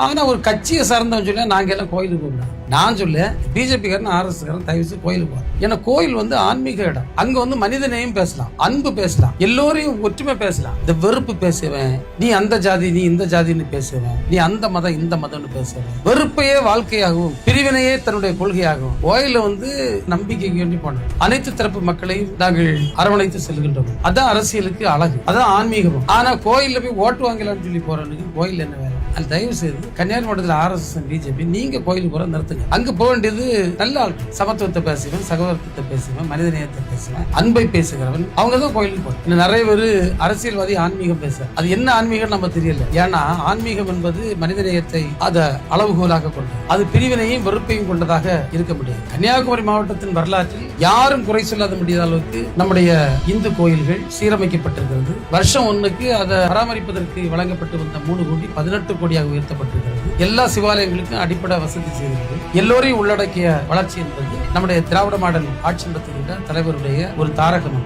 ஆனா ஒரு கட்சியை சார்ந்தவன் சொல்ல நாங்க எல்லாம் கோயிலுக்கு போகலாம். நான் சொல்ல பிஜேபி காரன் RS காரன் தயவுசெய்து கோயிலுக்கு போறோம். ஏன்னா கோயில் வந்து ஆன்மீக இடம். அங்க வந்து மனிதனையும் பேசலாம், அன்பு பேசலாம், எல்லோரையும் ஒற்றுமை பேசலாம். இந்த வெறுப்பு பேசுவேன், நீ அந்த ஜாதி நீ இந்த ஜாதின்னு பேசுவேன், நீ அந்த மதம் இந்த மதம்னு பேசுவேன். வெறுப்பையே வாழ்க்கையாகவும் பிரிவினையே தன்னுடைய கொள்கையாகவும் கோயில வந்து நம்பிக்கைக்கு வேண்டி போனோம். அனைத்து தரப்பு மக்களையும் நாங்கள் அரவணைத்து செல்கின்றோம். அதான் அரசியலுக்கு அழகு, அதான் ஆன்மீகம். ஆனா கோயில்ல போய் ஓட்டு வாங்கலாம்னு சொல்லி போறவனுக்கு கோயில் என்ன வேலை? அது தயவு செய்து கன்னியாகுமரி மாவட்டத்தில் RS பிஜேபி நீங்க கோயிலுக்கு போற நிறுத்துங்க. அங்க போக வேண்டியது நல்ல ஆள், சமத்துவத்தை பேசுவேன், சகோதரத்தை பேசுவேன், மனிதநேயத்தை பேசுவேன், அன்பை பேசுகிறவன் அவங்க தான் கோயிலுக்கு போறோம். இன்னும் நிறைய பேர் அரசியல்வாதி ஆன்மீகம் பேச அது என்ன ஆன்மீகம் நம்ம தெரியல. ஏன்னா ஆன்மீகம் என்பது மனிதநேயத்தை அத அளவுகோலாக கொண்டது, அது பிரிவினையும் வெறுப்பையும் கொண்டதாக இருக்க முடியாது. கன்னியாகுமரி மாவட்டத்தின் வரலாற்றில் யாரும் குறை சொல்லாத முடியாத அளவுக்கு நம்முடைய இந்து கோயில்கள் சீரமைக்கப்பட்டிருக்கிறது. வருஷம் ஒண்ணுக்கு அதை பராமரிப்பதற்கு வழங்கப்பட்டு வந்த 3 கோடி 18 கோடியாக உயர்த்தப்பட்டிருக்கிறது. எல்லா சிவாலயங்களுக்கும் அடிப்படை வசதி செய்திருக்கிறது. எல்லோரையும் உள்ளடக்கிய வளர்ச்சி என்பது நம்முடைய திராவிட மாடல் ஆட்சி நடத்துகின்ற தலைவருடைய ஒரு தாரகம்.